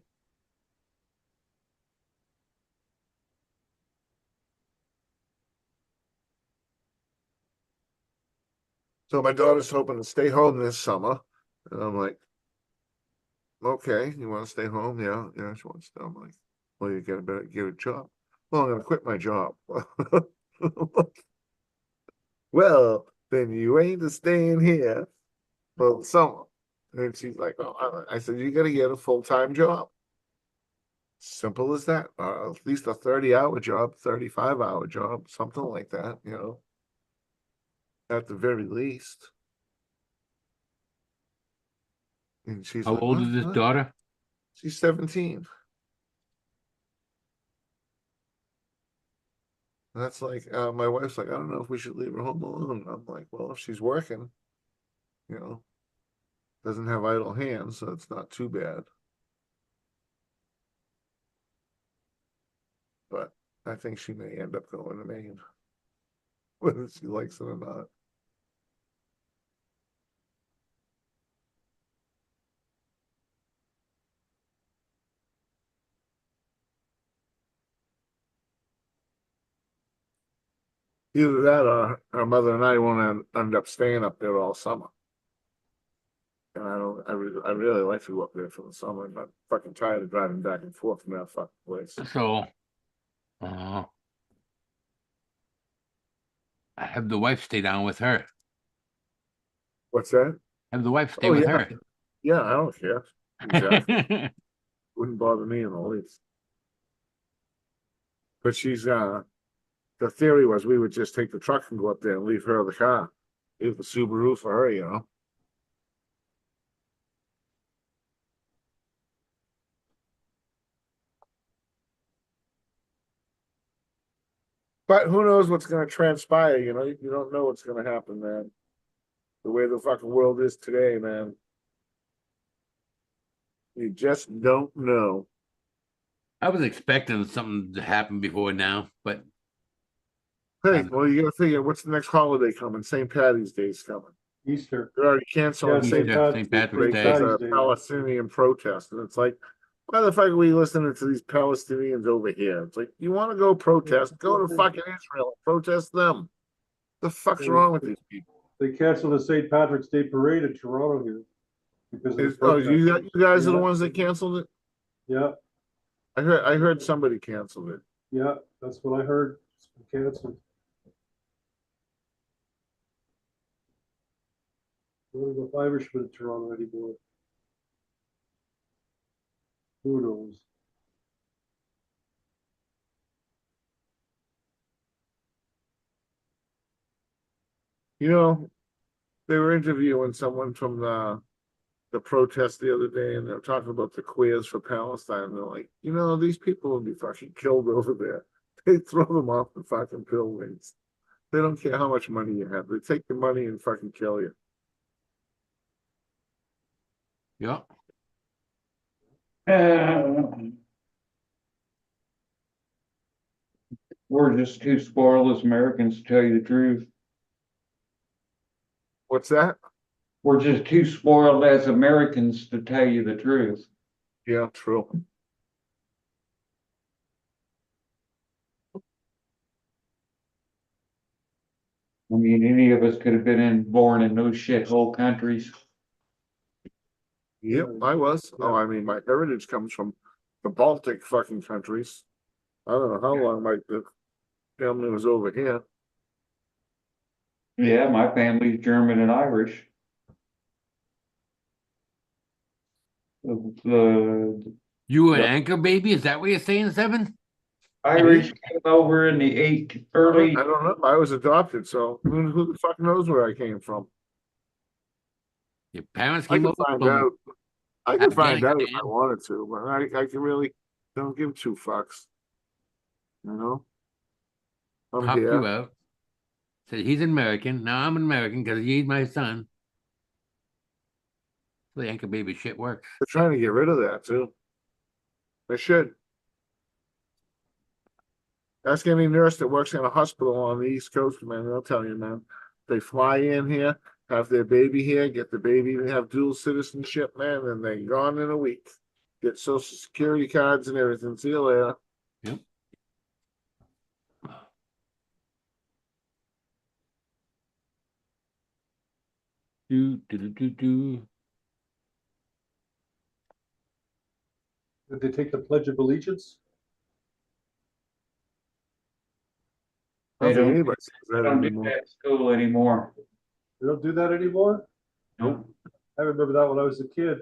So my daughter's hoping to stay home this summer, and I'm like, okay, you want to stay home? Yeah, yeah, she wants to. I'm like, well, you gotta better get a job. Well, I'm gonna quit my job. Well, then you ain't staying here for the summer. And she's like, oh, I said, you gotta get a full-time job. Simple as that. At least a 30-hour job, 35-hour job, something like that, you know. At the very least. And she's How like, old "What? is this What?" daughter? She's 17. That's like, my wife's like, I don't know if we should leave her home alone. I'm like, well, if she's working, you know, doesn't have idle hands, so it's not too bad. But I think she may end up going to Maine, whether she likes it or not. Either that or her mother and I won't end up staying up there all summer. And I really like to go up there for the summer. I'm not fucking tired of driving back and forth from that fucking place. So, uh, have the wife stay down with her. What's that? Have the wife stay Oh, with yeah. her. Yeah, I don't care. Exactly. Wouldn't bother me in the least. But she's the theory was we would just take the truck and go up there and leave her the car. Leave the Subaru for her, you know. But who knows what's gonna transpire, you know? You don't know what's gonna happen, man. The way the fucking world is today, man. You just don't know. I was expecting something to happen before now, but Hey, well, you gotta figure what's the next holiday coming? St. Patty's Day's coming. Easter. They're already canceling Yeah, St. St. Patrick's Day Day. because Patty's of Day. Palestinian protest, and it's like, why the fuck are we listening to these Palestinians over here? It's like, you want to go protest? Go to fucking Israel and protest them. The fuck's wrong with these people? They canceled the St. Patrick's Day parade in Toronto here because of the Oh, protest. you guys are the Yeah. ones that canceled it? Yeah, I heard somebody canceled it. yeah, that's what I heard. It's been canceled. I don't know if Irishmen in Toronto anymore. Who knows? You know, they were interviewing someone from the protest the other day, and they're talking about the queers for Palestine. And they're like, you know, these people will be fucking killed over there. They throw them off the fucking buildings. They don't care how much money you have. They take your money and fucking kill you. yeah. We're just too spoiled as Americans, to tell you the truth. What's that? We're just too spoiled as Americans, to tell you the truth. Yeah, true. I mean, any of us could have been born in those shithole countries. Yep, I was. Oh, I mean, my heritage comes from the Baltic fucking countries. I don't know how long my the family was over here. Yeah, my family's German and Irish. The You were an Yeah. anchor baby? Is that what you're saying, Seven? Irish came over in the early. I don't know. I was adopted, so who the fuck knows where I came from? Your parents I came could over find from out. I could find out if I Afghanistan, wanted to, but I can really don't give two fucks. You know, I'm popped you here. out, said he's an American. Now I'm an American because he's my son. The anchor baby shit works. They're trying to get rid of that too. They should. Ask any nurse that works in a hospital on the East Coast, man. They'll tell you, man. They fly in here, have their baby here, get the baby, and have dual citizenship, man, and they're gone in a week. Get social security cards and everything. See you later. Yep. Do. Did they take the Pledge of Allegiance? I They don't think don't, anybody says they that don't do anymore. that at school anymore. They don't do that anymore? Nope. I remember that when I was a kid.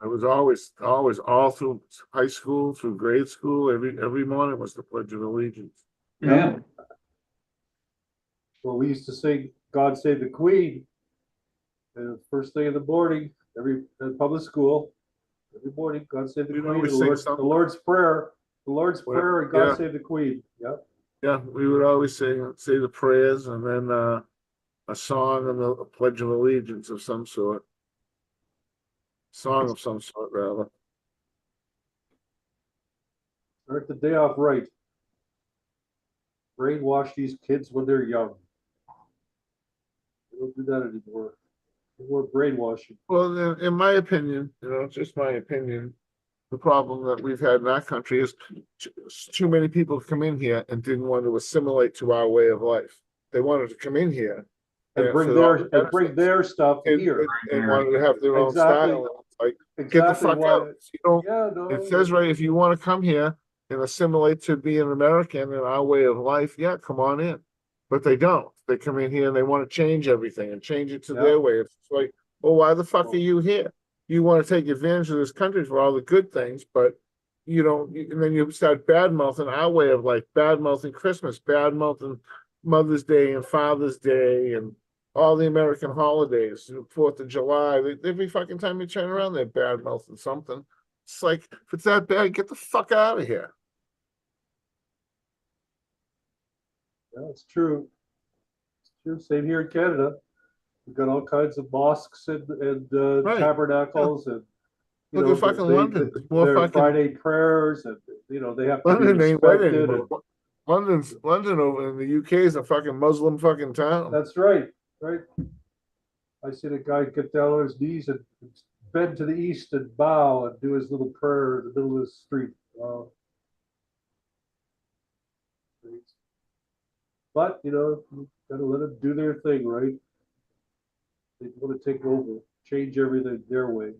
It was always all through high school, through grade school. Every morning was the Pledge of Allegiance. Yeah. Well, we used to sing God Save the Queen. First thing in the morning, in public school, every morning, God Save the We'd Queen, always the sing Lord's, the something. Lord's Prayer, the Lord's Well, Prayer, and God yeah. Save the Queen. Yeah. Yeah, we would always say the prayers and then a song and a Pledge of Allegiance of some sort. Song of some sort, rather. Start the day off right. Brainwash these kids when they're young. They don't do that anymore. No more brainwashing. Well, in my opinion, just my opinion, the problem that we've had in our country is too many people come in here and didn't want to assimilate to our way of life. They wanted to come in here And bring for all their the and bring their stuff and, here. and wanted to have their own Exactly. style. And it's like, get the Exactly fuck why. out. You don't. Yeah, no. It says right, if you want to come here and assimilate to be an American in our way of life, yeah, come on in. But they don't. They come in here and they want to change everything and change it to Yeah. their way. It's like, well, why the fuck are you here? you want to take advantage of this country for all the good things, but you don't, and then you start bad mouthing our way of life, bad mouthing Christmas, bad mouthing Mother's Day and Father's Day and all the American holidays, 4th of July. Every fucking time you turn around, they're bad mouthing something. It's like, if it's that bad, get the fuck out of here. Yeah, it's true. It's true. Same here in Canada. We've got all kinds of mosques and Right. tabernacles and you Look know at fucking London. It's more their fucking Friday prayers and you know they have to be London ain't right respected. anymore. London over in the UK is a fucking Muslim fucking town. That's right, right. I seen a guy get down on his knees and bend to the east and bow and do his little prayer in the middle of the street. But you know, you gotta let them do their thing, right? They want to take over, change everything their way.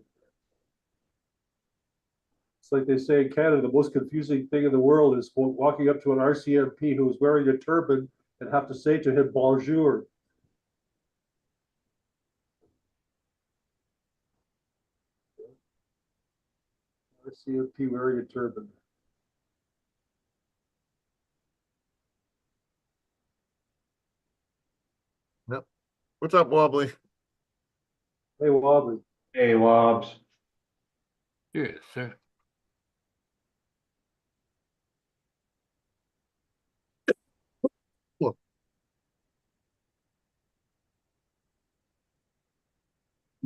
It's like they say in Canada, the most confusing thing in the world is walking up to an RCMP who is wearing a turban and have to say to him, bonjour. RCMP wearing a turban. Yep. What's up, Wobbly? Hey, Wobbly. Hey, Wobbs. Yes, sir. Look.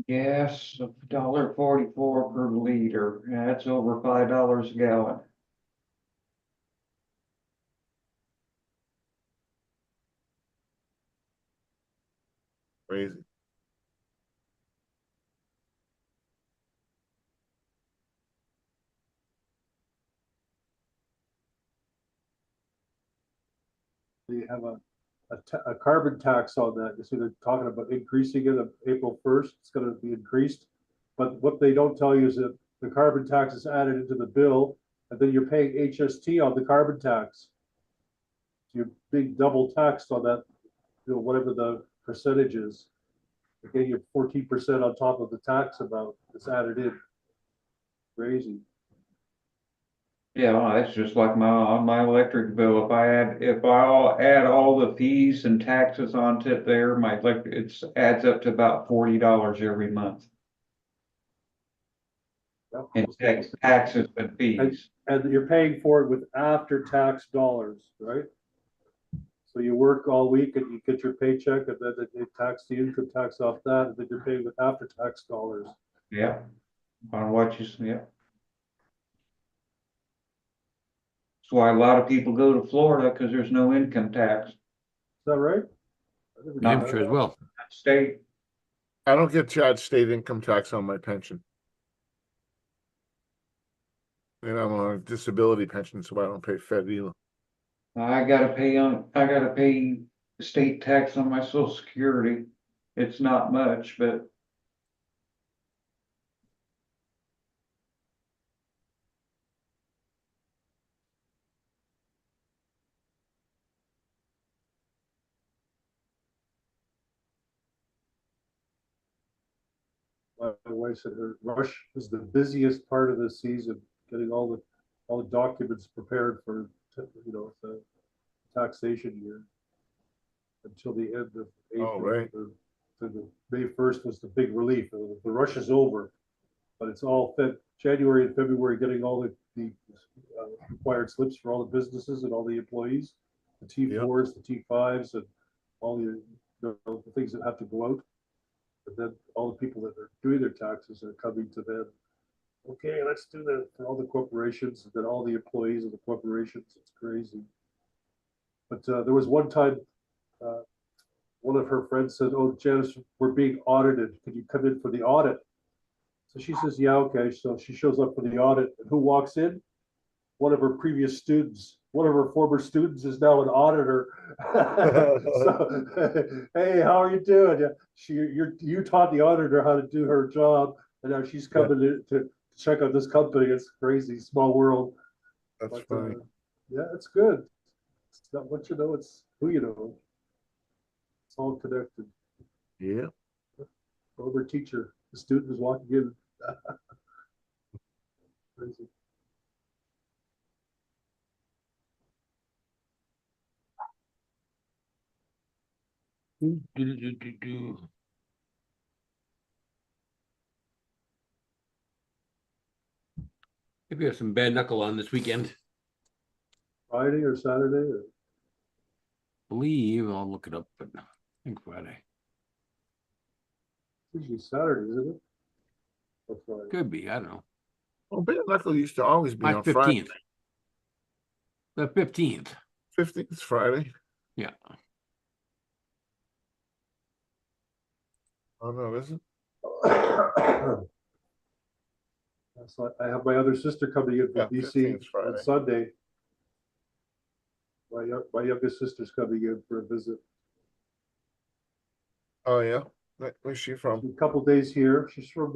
Gas, $1.44 per liter. That's over $5 a gallon. Crazy. They have a carbon tax on that. You see, they're talking about increasing it on April 1st. It's going to be increased. But what they don't tell you is that the carbon tax is added into the bill, and then you're paying HST on the carbon tax. So you're being double taxed on that, you know, whatever the percentage is. Again, you're 14% on top of the tax amount that's added in. Crazy. Yeah, well, that's just like on my electric bill. If I add all the fees and taxes onto it there, my electric, it adds up to about $40 every month in taxes and fees. And you're paying for it with after-tax dollars, right? So you work all week and you get your paycheck and then they tax the income tax off that, and then you're paying with after-tax dollars. Yeah, on what yeah. That's why a lot of people go to Florida because there's no income tax. Is that right? New Hampshire as well. State. I don't get charged state income tax on my pension. And I'm on a disability pension, so I don't pay Fed either. I gotta pay state tax on my social security. It's not much, but My wife said her rush is the busiest part of the season, getting all the documents prepared for, you know, the taxation year until the end of April. Oh, right. The May 1st was the big relief. The rush is over, but it's all January and February getting all the required slips for all the businesses and all the employees, the T4s, the T5s, and all the things that have to go out. And then all the people that are doing their taxes are coming to them. Okay, let's do that for all the corporations and then all the employees of the corporations. It's crazy. But there was one time, one of her friends said, "Oh, Janice, we're being audited. Can you come in for the audit?" So she says, "Yeah, okay." So she shows up for the audit, and who walks in? One of her previous students. One of her former students is now an auditor. So, hey, how are you doing? You taught the auditor how to do her job, and now she's coming to check out this company. It's crazy, small world. That's But, funny. yeah, it's good. It's not what you know; it's who you know. It's all connected. Yeah. Former teacher, the student was walking in Crazy. Do. Maybe have some bad knuckle on this weekend. Friday or Saturday or Believe I'll look it up, but I think Friday. usually Saturday, isn't it? Or Friday. Could be. I don't know. Well, bare knuckle used to always be on March Friday. 15th. The 15th. 15th is Friday. Yeah. Oh, no, is it? So I have my other sister coming in Yeah, from BC 15th on Friday. Sunday. My youngest sister's coming in for a visit. Oh, yeah. Where's she from? A couple days here. She's from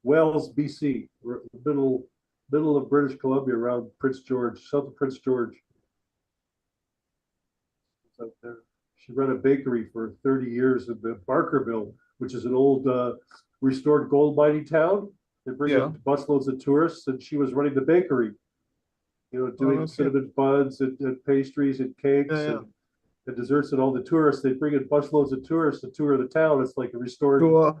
Wales, BC. We're in the middle of British Columbia, around Prince George, south of Prince George. It's out there. She ran a bakery for 30 years in the Barkerville, which is an old restored gold mining town. They bring Yeah. in busloads of tourists, and she was running the bakery. You know, doing okay. cinnamon buns and pastries and cakes Yeah, yeah. and desserts, and all the tourists. They bring in busloads of tourists to tour the town. It's like a restored, Cool.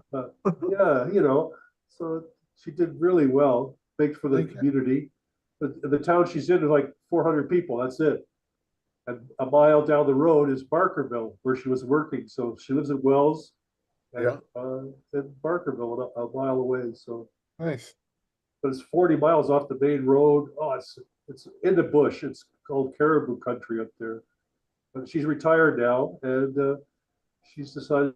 yeah, you know. So she did really well, baked for the Okay. community. But the town she's in is like 400 people. That's it. And a mile down the road is Barkerville, where she was working. So she lives in Wells, and, Yeah. in Barkerville, a mile away. So, Nice. but it's 40 miles off the main road. Oh, it's in the bush. It's called Caribou Country up there. But she's retired now, and she's decided.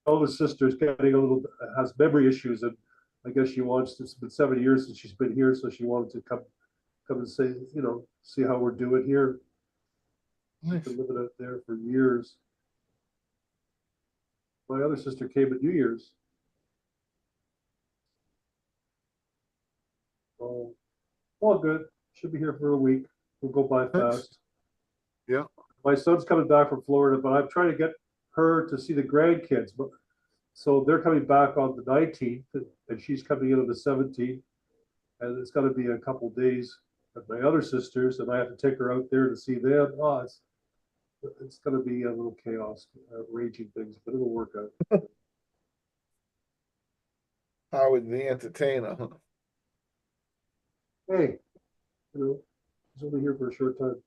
Eldest sister's getting a little has memory issues, and I guess she wants. It's been 7 years since she's been here, so she wanted to come and say, you know, see how we're doing here. Nice. Been living out there for years. My other sister came at New Year's. Oh, all good. Should be here for a week. We'll go by Nice. fast. Yeah. My son's coming back from Florida, but I'm trying to get her to see the grandkids. But so they're coming back on the 19th, and she's coming in on the 17th. And it's going to be a couple days at my other sisters, and I have to take her out there to see them. Oh, it's going to be a little chaos, raging things, but it'll work out. Howard the Entertainer. Huh? Hey, you know, he's only here for a short time.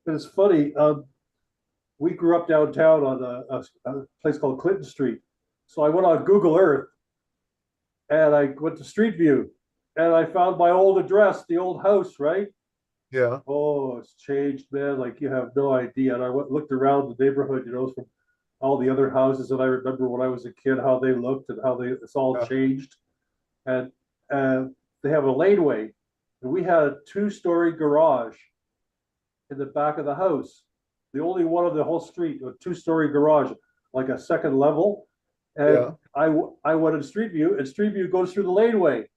And it's funny. We grew up downtown on a place called Clinton Street. So I went on Google Earth, and I went to Street View, and I found my old address, the old house, right? Yeah. Oh, it's changed, man. Like you have no idea. And I looked around the neighborhood, you know, from all the other houses that I remember when I was a kid, how they looked and how it's all Yeah. changed. And they have a laneway, and we had a 2-story garage in the back of the house. The only one on the whole street, a 2-story garage, like a second level. And Yeah. I went in Street View, and Street View goes through the laneway.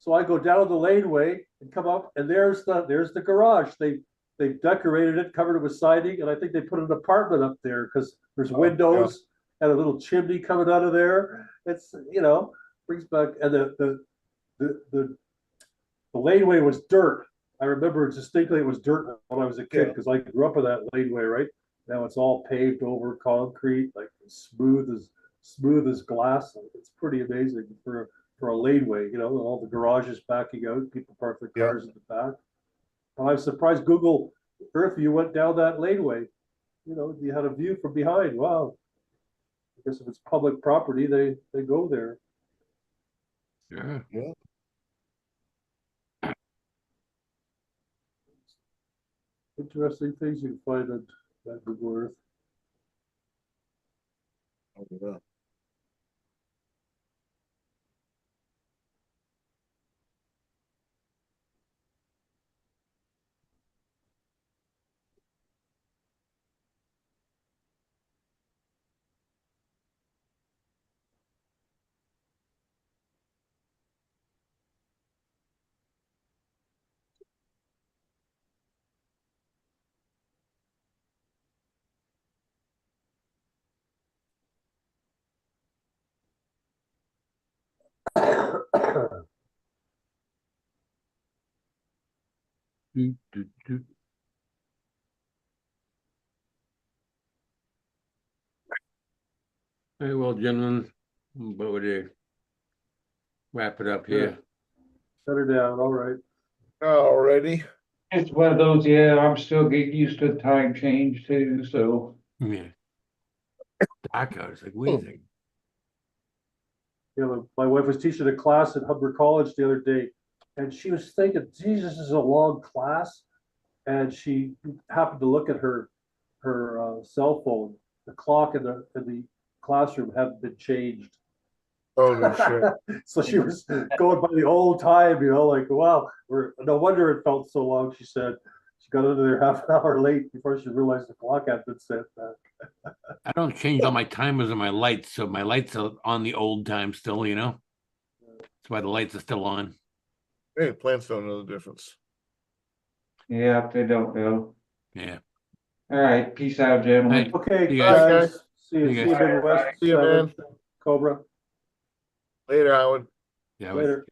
So I go down the laneway and come up, and there's the garage. They decorated it, covered it with siding, and I think they put an apartment up there because there's windows and a little chimney coming out of there. It's, you know, brings back. And the laneway was dirt. I remember distinctly it was dirt when I was a kid Yeah. because I grew up in that laneway. Right now it's all paved over concrete, like smooth as glass. It's pretty amazing for a laneway, you know, all the garages backing out, people park their cars in the back. And I'm surprised Google Earth View went down that laneway. You know, you had a view from behind. Wow. I guess if it's public property, they go there. Yeah. Yeah. Interesting things you can find on that Google Earth. Yeah. Do, do, do. Very well, gentlemen, but we're wrap it up here. Shut her down, all right. Alrighty. It's one of those, yeah, I'm still getting used to the time change too, so. Yeah. Dark out, it's like wheezing. You know, my wife was teaching a class at Humber College the other day, and she was thinking, Jesus, this is a long class. And she happened to look at her cell phone. The clock in the classroom hadn't been changed. Oh, no shit. So she was going by the old time, you know, like, wow, no wonder it felt so long, she said. She got under there half an hour late before she realized the clock had been set back. I don't change all my timers and my lights, so my lights are on the old time still, you know? That's why the lights are still on. Hey, plants don't know the difference. Yeah, they don't know. Yeah. All right, peace out, gentlemen. Hey. Okay, See you guys. guys. See you, See you see you guys. Midwest. See you, man. Cobra. Later, Howard. Yeah. Later.